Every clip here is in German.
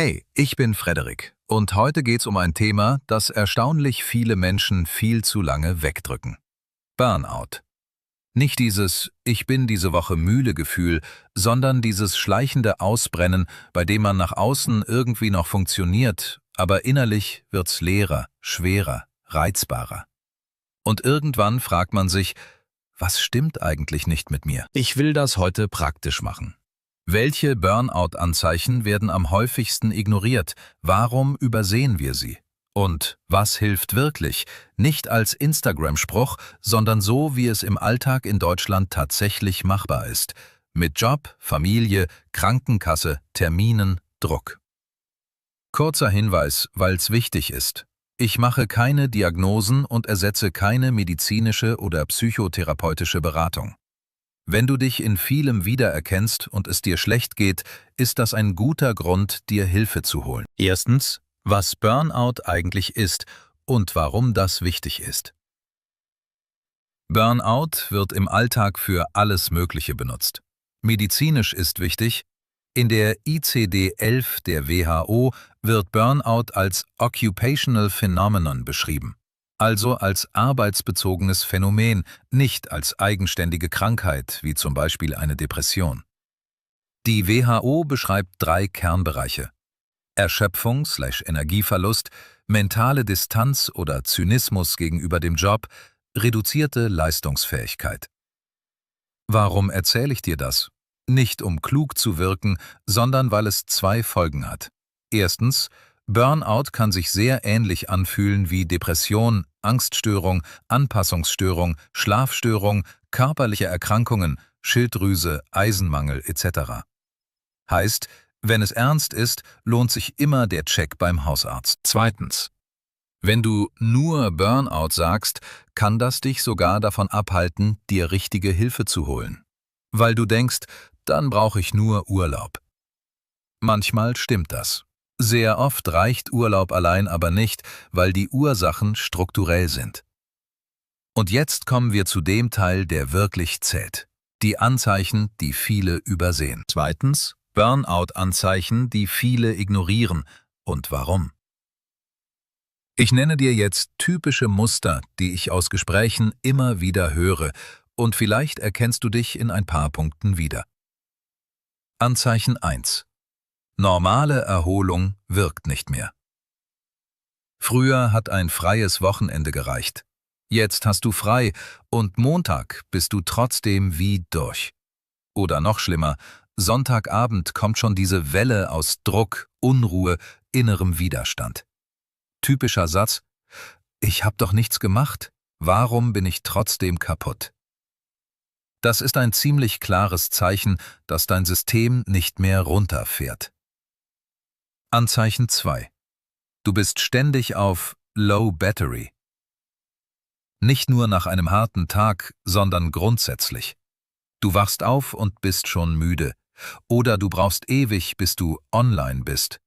Hey, ich bin Frederik und heute geht's um ein Thema, das erstaunlich viele Menschen viel zu lange wegdrücken. Burnout. Nicht dieses „Ich bin diese Woche müde" Gefühl, sondern dieses schleichende Ausbrennen, bei dem man nach außen irgendwie noch funktioniert, aber innerlich wird's leerer, schwerer, reizbarer. Und irgendwann fragt man sich, was stimmt eigentlich nicht mit mir? Ich will das heute praktisch machen. Welche Burnout-Anzeichen werden am häufigsten ignoriert? Warum übersehen wir sie? Und was hilft wirklich? Nicht als Instagram-Spruch, sondern so, wie es im Alltag in Deutschland tatsächlich machbar ist. Mit Job, Familie, Krankenkasse, Terminen, Druck. Kurzer Hinweis, weil's wichtig ist. Ich mache keine Diagnosen und ersetze keine medizinische oder psychotherapeutische Beratung. Wenn du dich in vielem wiedererkennst und es dir schlecht geht, ist das ein guter Grund, dir Hilfe zu holen. Erstens, was Burnout eigentlich ist und warum das wichtig ist. Burnout wird im Alltag für alles Mögliche benutzt. Medizinisch ist wichtig: in der ICD-11 der WHO wird Burnout als Occupational Phenomenon beschrieben, also als arbeitsbezogenes Phänomen, nicht als eigenständige Krankheit, wie zum Beispiel eine Depression. Die WHO beschreibt 3 Kernbereiche: Erschöpfung/Energieverlust, mentale Distanz oder Zynismus gegenüber dem Job, reduzierte Leistungsfähigkeit. Warum erzähle ich dir das? Nicht um klug zu wirken, sondern weil es 2 Folgen hat. Erstens, Burnout kann sich sehr ähnlich anfühlen wie Depression, Angststörung, Anpassungsstörung, Schlafstörung, körperliche Erkrankungen, Schilddrüse, Eisenmangel etc. Heißt, wenn es ernst ist, lohnt sich immer der Check beim Hausarzt. Zweitens, wenn du nur Burnout sagst, kann das dich sogar davon abhalten, dir richtige Hilfe zu holen. Weil du denkst, dann brauche ich nur Urlaub. Manchmal stimmt das. Sehr oft reicht Urlaub allein aber nicht, weil die Ursachen strukturell sind. Und jetzt kommen wir zu dem Teil, der wirklich zählt: die Anzeichen, die viele übersehen. Zweitens, Burnout-Anzeichen, die viele ignorieren. Und warum? Ich nenne dir jetzt typische Muster, die ich aus Gesprächen immer wieder höre, und vielleicht erkennst du dich in ein paar Punkten wieder. Anzeichen 1: Normale Erholung wirkt nicht mehr. Früher hat ein freies Wochenende gereicht. Jetzt hast du frei und Montag bist du trotzdem wie durch. Oder noch schlimmer, Sonntagabend kommt schon diese Welle aus Druck, Unruhe, innerem Widerstand. Typischer Satz: Ich hab doch nichts gemacht, warum bin ich trotzdem kaputt? Das ist ein ziemlich klares Zeichen, dass dein System nicht mehr runterfährt. Anzeichen 2: Du bist ständig auf Low Battery. Nicht nur nach einem harten Tag, sondern grundsätzlich. Du wachst auf und bist schon müde. Oder du brauchst ewig, bis du online bist.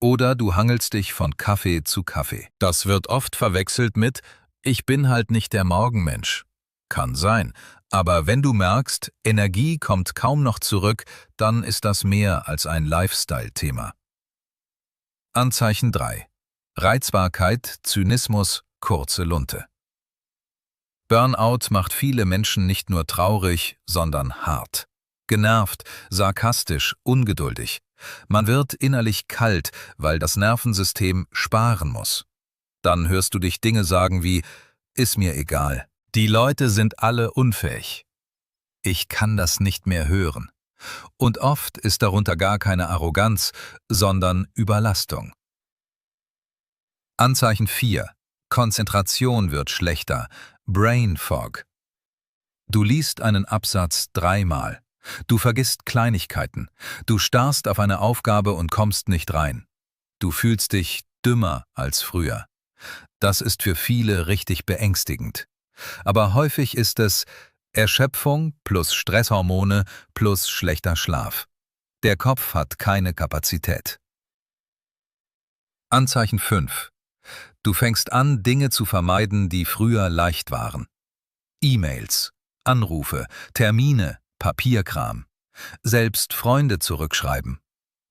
Oder du hangelst dich von Kaffee zu Kaffee. Das wird oft verwechselt mit „Ich bin halt nicht der Morgenmensch". Kann sein, aber wenn du merkst, Energie kommt kaum noch zurück, dann ist das mehr als ein Lifestyle-Thema. Anzeichen 3: Reizbarkeit, Zynismus, kurze Lunte. Burnout macht viele Menschen nicht nur traurig, sondern hart. Genervt, sarkastisch, ungeduldig. Man wird innerlich kalt, weil das Nervensystem sparen muss. Dann hörst du dich Dinge sagen wie „Ist mir egal. Die Leute sind alle unfähig. Ich kann das nicht mehr hören." Und oft ist darunter gar keine Arroganz, sondern Überlastung. Anzeichen 4: Konzentration wird schlechter, Brain Fog. Du liest einen Absatz 3-mal. Du vergisst Kleinigkeiten. Du starrst auf eine Aufgabe und kommst nicht rein. Du fühlst dich dümmer als früher. Das ist für viele richtig beängstigend. Aber häufig ist es Erschöpfung plus Stresshormone plus schlechter Schlaf. Der Kopf hat keine Kapazität. Anzeichen 5: Du fängst an, Dinge zu vermeiden, die früher leicht waren. E-Mails, Anrufe, Termine, Papierkram. Selbst Freunde zurückschreiben.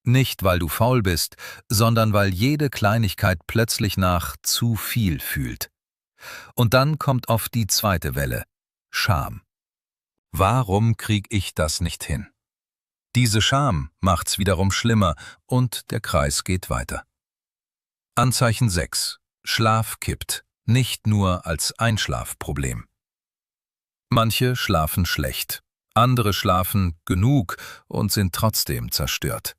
Nicht, weil du faul bist, sondern weil jede Kleinigkeit plötzlich nach zu viel fühlt. Und dann kommt oft die zweite Welle: Scham. Warum krieg ich das nicht hin? Diese Scham macht's wiederum schlimmer und der Kreis geht weiter. Anzeichen 6: Schlaf kippt, nicht nur als Einschlafproblem. Manche schlafen schlecht, andere schlafen genug und sind trotzdem zerstört.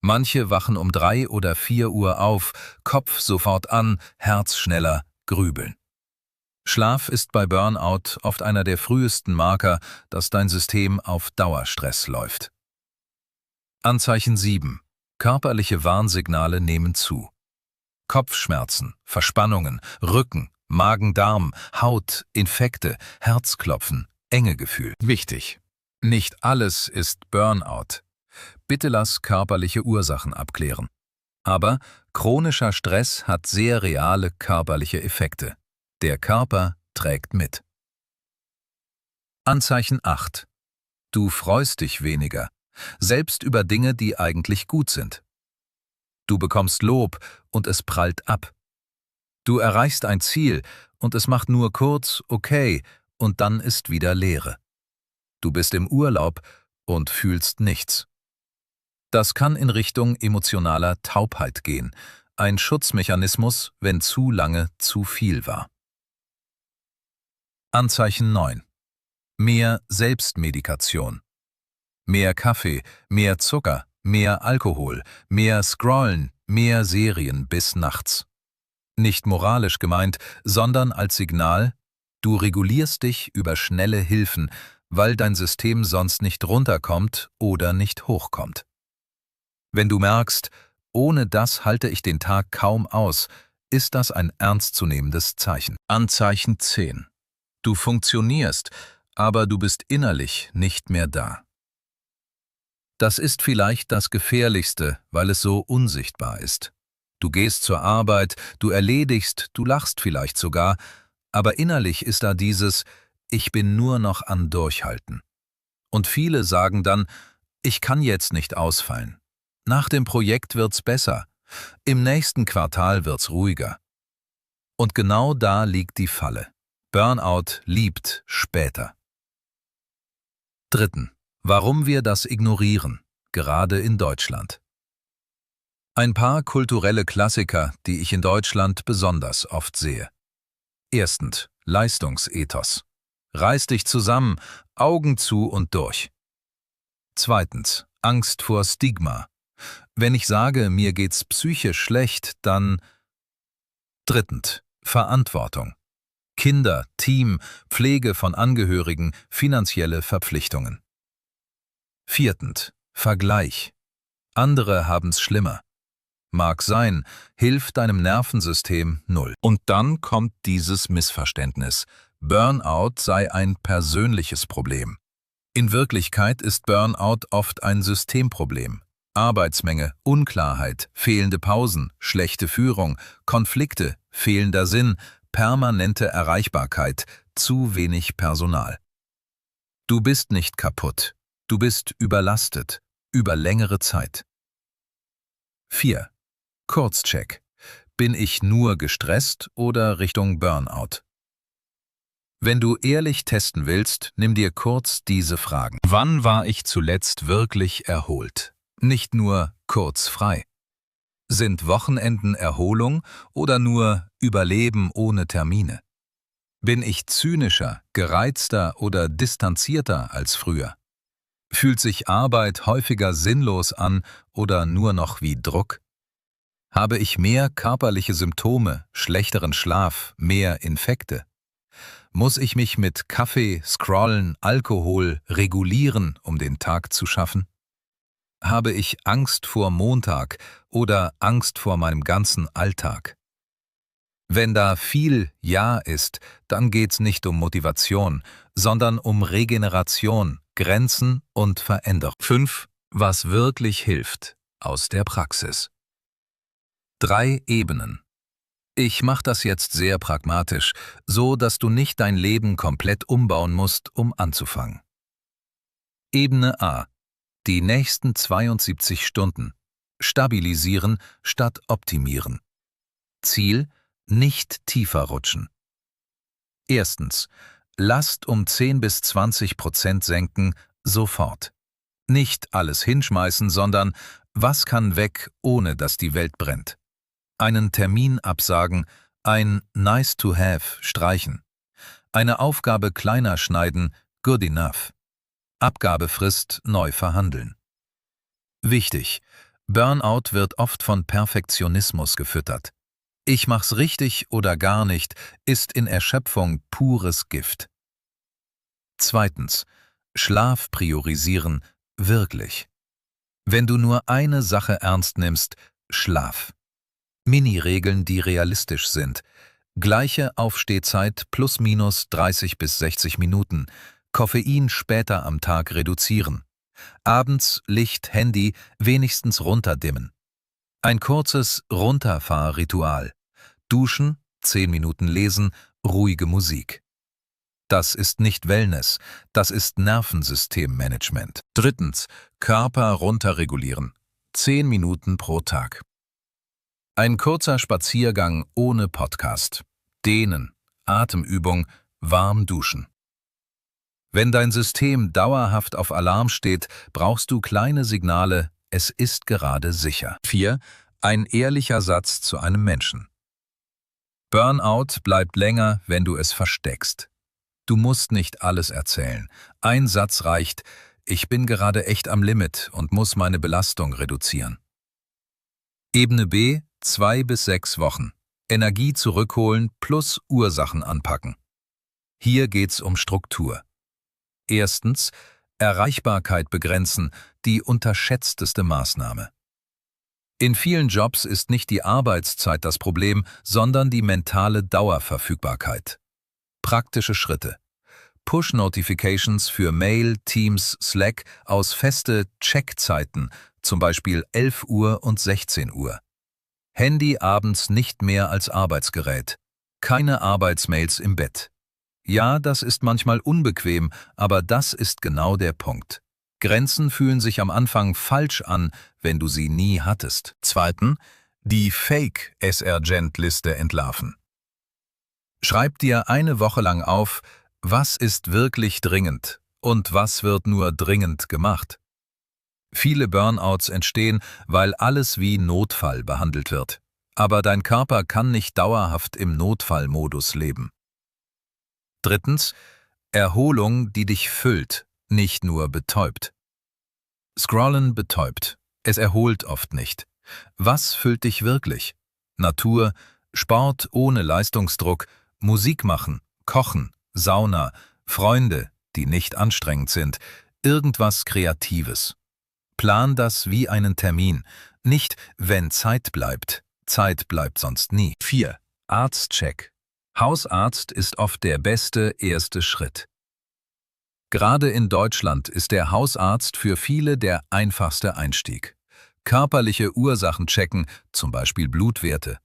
Manche wachen um 3 oder 4 Uhr auf, Kopf sofort an, Herz schneller, grübeln. Schlaf ist bei Burnout oft einer der frühesten Marker, dass dein System auf Dauerstress läuft. Anzeichen 7: Körperliche Warnsignale nehmen zu. Kopfschmerzen, Verspannungen, Rücken, Magen-Darm, Haut, Infekte, Herzklopfen, Engegefühl. Wichtig: Nicht alles ist Burnout. Bitte lass körperliche Ursachen abklären. Aber chronischer Stress hat sehr reale körperliche Effekte. Der Körper trägt mit. Anzeichen 8: Du freust dich weniger, selbst über Dinge, die eigentlich gut sind. Du bekommst Lob und es prallt ab. Du erreichst ein Ziel und es macht nur kurz okay und dann ist wieder Leere. Du bist im Urlaub und fühlst nichts. Das kann in Richtung emotionaler Taubheit gehen, ein Schutzmechanismus, wenn zu lange zu viel war. Anzeichen 9: Mehr Selbstmedikation. Mehr Kaffee, mehr Zucker, mehr Alkohol, mehr Scrollen, mehr Serien bis nachts. Nicht moralisch gemeint, sondern als Signal: Du regulierst dich über schnelle Hilfen, weil dein System sonst nicht runterkommt oder nicht hochkommt. Wenn du merkst, ohne das halte ich den Tag kaum aus, ist das ein ernstzunehmendes Zeichen. Anzeichen 10: Du funktionierst, aber du bist innerlich nicht mehr da. Das ist vielleicht das Gefährlichste, weil es so unsichtbar ist. Du gehst zur Arbeit, du erledigst, du lachst vielleicht sogar, aber innerlich ist da dieses: Ich bin nur noch an Durchhalten. Und viele sagen dann: Ich kann jetzt nicht ausfallen. Nach dem Projekt wird's besser. Im nächsten Quartal wird's ruhiger. Und genau da liegt die Falle. Burnout liebt später. 3. Warum wir das ignorieren, gerade in Deutschland. Ein paar kulturelle Klassiker, die ich in Deutschland besonders oft sehe. 1. Leistungsethos. Reiß dich zusammen, Augen zu und durch. 2. Angst vor Stigma. Wenn ich sage, mir geht's psychisch schlecht, dann... 3. Verantwortung. Kinder, Team, Pflege von Angehörigen, finanzielle Verpflichtungen. 4. Vergleich. Andere haben's schlimmer. Mag sein, hilft deinem Nervensystem null. Und dann kommt dieses Missverständnis: Burnout sei ein persönliches Problem. In Wirklichkeit ist Burnout oft ein Systemproblem. Arbeitsmenge, Unklarheit, fehlende Pausen, schlechte Führung, Konflikte, fehlender Sinn, permanente Erreichbarkeit, zu wenig Personal. Du bist nicht kaputt, du bist überlastet, über längere Zeit. 4. Kurzcheck. Bin ich nur gestresst oder Richtung Burnout? Wenn du ehrlich testen willst, nimm dir kurz diese Fragen. Wann war ich zuletzt wirklich erholt? Nicht nur kurz frei. Sind Wochenenden Erholung oder nur Überleben ohne Termine? Bin ich zynischer, gereizter oder distanzierter als früher? Fühlt sich Arbeit häufiger sinnlos an oder nur noch wie Druck? Habe ich mehr körperliche Symptome, schlechteren Schlaf, mehr Infekte? Muss ich mich mit Kaffee, Scrollen, Alkohol regulieren, um den Tag zu schaffen? Habe ich Angst vor Montag oder Angst vor meinem ganzen Alltag? Wenn da viel Ja ist, dann geht's nicht um Motivation, sondern um Regeneration, Grenzen und Veränderung. 5. Was wirklich hilft aus der Praxis. 3 Ebenen. Ich mache das jetzt sehr pragmatisch, so dass du nicht dein Leben komplett umbauen musst, um anzufangen. Ebene A. Die nächsten 72 Stunden. Stabilisieren statt optimieren. Ziel: nicht tiefer rutschen. Erstens. Last um 10–20% senken, sofort. Nicht alles hinschmeißen, sondern was kann weg, ohne dass die Welt brennt. Einen Termin absagen, ein Nice to have streichen. Eine Aufgabe kleiner schneiden, good enough. Abgabefrist neu verhandeln. Wichtig: Burnout wird oft von Perfektionismus gefüttert. Ich mach's richtig oder gar nicht ist in Erschöpfung pures Gift. Zweitens. Schlaf priorisieren, wirklich. Wenn du nur eine Sache ernst nimmst, Schlaf. Mini-Regeln, die realistisch sind. Gleiche Aufstehzeit plus/minus 30–60 Minuten. Koffein später am Tag reduzieren. Abends Licht, Handy wenigstens runterdimmen. Ein kurzes Runterfahrritual. Duschen, 10 Minuten lesen, ruhige Musik. Das ist nicht Wellness, das ist Nervensystemmanagement. Drittens. Körper runterregulieren. 10 Minuten pro Tag. Ein kurzer Spaziergang ohne Podcast. Dehnen, Atemübung, warm duschen. Wenn dein System dauerhaft auf Alarm steht, brauchst du kleine Signale, es ist gerade sicher. 4. Ein ehrlicher Satz zu einem Menschen. Burnout bleibt länger, wenn du es versteckst. Du musst nicht alles erzählen. Ein Satz reicht: Ich bin gerade echt am Limit und muss meine Belastung reduzieren. Ebene B, 2–6 Wochen. Energie zurückholen plus Ursachen anpacken. Hier geht's um Struktur. Erstens. Erreichbarkeit begrenzen, die unterschätzteste Maßnahme. In vielen Jobs ist nicht die Arbeitszeit das Problem, sondern die mentale Dauerverfügbarkeit. Praktische Schritte. Push-Notifications für Mail, Teams, Slack aus feste Checkzeiten, zum Beispiel 11 Uhr und 16 Uhr. Handy abends nicht mehr als Arbeitsgerät. Keine Arbeitsmails im Bett. Ja, das ist manchmal unbequem, aber das ist genau der Punkt. Grenzen fühlen sich am Anfang falsch an, wenn du sie nie hattest. Zweitens. Die Fake-SRGent-Liste entlarven. Schreib dir eine Woche lang auf, was ist wirklich dringend und was wird nur dringend gemacht. Viele Burnouts entstehen, weil alles wie Notfall behandelt wird. Aber dein Körper kann nicht dauerhaft im Notfallmodus leben. Drittens. Erholung, die dich füllt, nicht nur betäubt. Scrollen betäubt. Es erholt oft nicht. Was füllt dich wirklich? Natur, Sport ohne Leistungsdruck, Musik machen, Kochen, Sauna, Freunde, die nicht anstrengend sind, irgendwas Kreatives. Plan das wie einen Termin, nicht wenn Zeit bleibt sonst nie. 4. Arztcheck. Hausarzt ist oft der beste erste Schritt. Gerade in Deutschland ist der Hausarzt für viele der einfachste Einstieg. Körperliche Ursachen checken, zum Beispiel Blutwerte.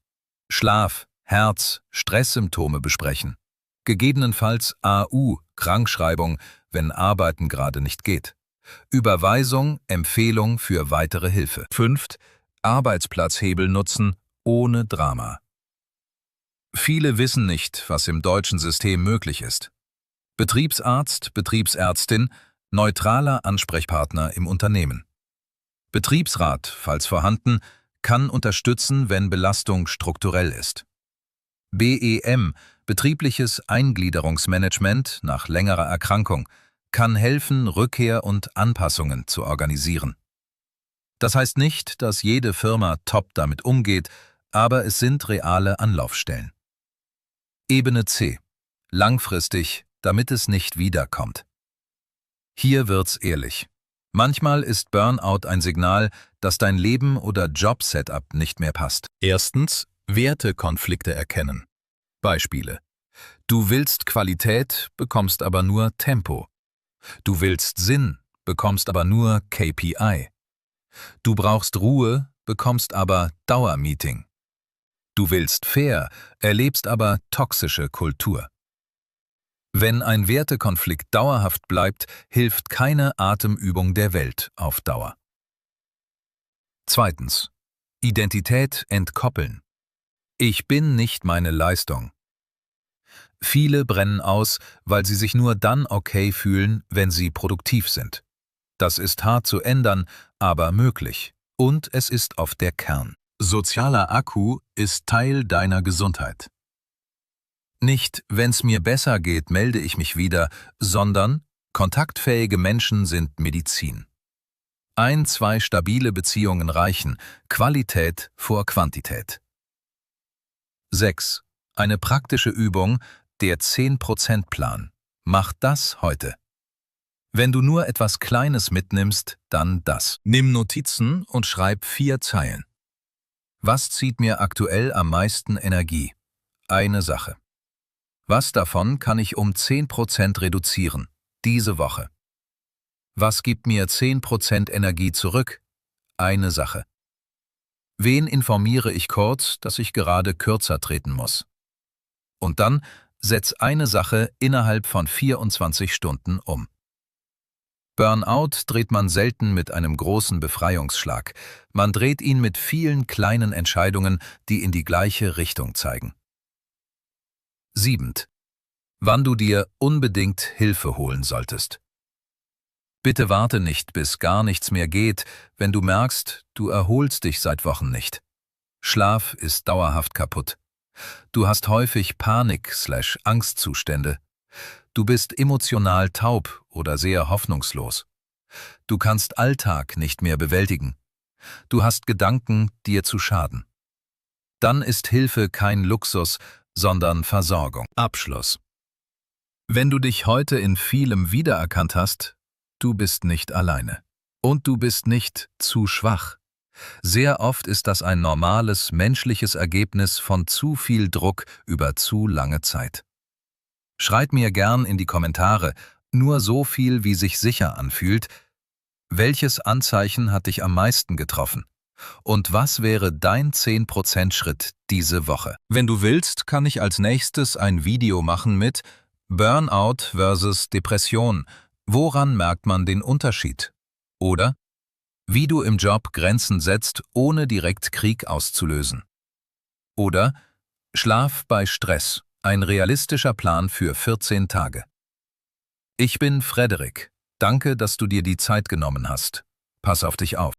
Schlaf, Herz, Stresssymptome besprechen. Gegebenenfalls AU, Krankschreibung, wenn Arbeiten gerade nicht geht. Überweisung, Empfehlung für weitere Hilfe. 5. Arbeitsplatzhebel nutzen, ohne Drama. Viele wissen nicht, was im deutschen System möglich ist. Betriebsarzt, Betriebsärztin, neutraler Ansprechpartner im Unternehmen. Betriebsrat, falls vorhanden, kann unterstützen, wenn Belastung strukturell ist. BEM, betriebliches Eingliederungsmanagement nach längerer Erkrankung, kann helfen, Rückkehr und Anpassungen zu organisieren. Das heißt nicht, dass jede Firma top damit umgeht, aber es sind reale Anlaufstellen. Ebene C. Langfristig, damit es nicht wiederkommt. Hier wird's ehrlich. Manchmal ist Burnout ein Signal, dass dein Leben oder Job-Setup nicht mehr passt. Erstens. Wertekonflikte erkennen. Beispiele. Du willst Qualität, bekommst aber nur Tempo. Du willst Sinn, bekommst aber nur KPI. Du brauchst Ruhe, bekommst aber Dauermeeting. Du willst fair, erlebst aber toxische Kultur. Wenn ein Wertekonflikt dauerhaft bleibt, hilft keine Atemübung der Welt auf Dauer. Zweitens. Identität entkoppeln. Ich bin nicht meine Leistung. Viele brennen aus, weil sie sich nur dann okay fühlen, wenn sie produktiv sind. Das ist hart zu ändern, aber möglich. Und es ist oft der Kern. Sozialer Akku ist Teil deiner Gesundheit. Nicht, wenn's mir besser geht, melde ich mich wieder, sondern kontaktfähige Menschen sind Medizin. 1, 2 stabile Beziehungen reichen, Qualität vor Quantität. 6. Eine praktische Übung, der 10%-Plan. Mach das heute. Wenn du nur etwas Kleines mitnimmst, dann das. Nimm Notizen und schreib 4 Zeilen. Was zieht mir aktuell am meisten Energie? Eine Sache. Was davon kann ich um 10% reduzieren, diese Woche? Was gibt mir 10% Energie zurück? Eine Sache. Wen informiere ich kurz, dass ich gerade kürzer treten muss? Und dann setz eine Sache innerhalb von 24 Stunden um. Burnout dreht man selten mit einem großen Befreiungsschlag. Man dreht ihn mit vielen kleinen Entscheidungen, die in die gleiche Richtung zeigen. 7. Wann du dir unbedingt Hilfe holen solltest. Bitte warte nicht, bis gar nichts mehr geht, wenn du merkst, du erholst dich seit Wochen nicht. Schlaf ist dauerhaft kaputt. Du hast häufig Panik/Angstzustände. Du bist emotional taub oder sehr hoffnungslos. Du kannst Alltag nicht mehr bewältigen. Du hast Gedanken, dir zu schaden. Dann ist Hilfe kein Luxus, sondern Versorgung. Abschluss. Wenn du dich heute in vielem wiedererkannt hast, du bist nicht alleine. Und du bist nicht zu schwach. Sehr oft ist das ein normales, menschliches Ergebnis von zu viel Druck über zu lange Zeit. Schreib mir gern in die Kommentare, nur so viel, wie sich sicher anfühlt, welches Anzeichen hat dich am meisten getroffen? Und was wäre dein 10%-Schritt diese Woche? Wenn du willst, kann ich als nächstes ein Video machen mit Burnout versus Depression. Woran merkt man den Unterschied? Oder wie du im Job Grenzen setzt, ohne direkt Krieg auszulösen. Oder Schlaf bei Stress, ein realistischer Plan für 14 Tage. Ich bin Frederik. Danke, dass du dir die Zeit genommen hast. Pass auf dich auf.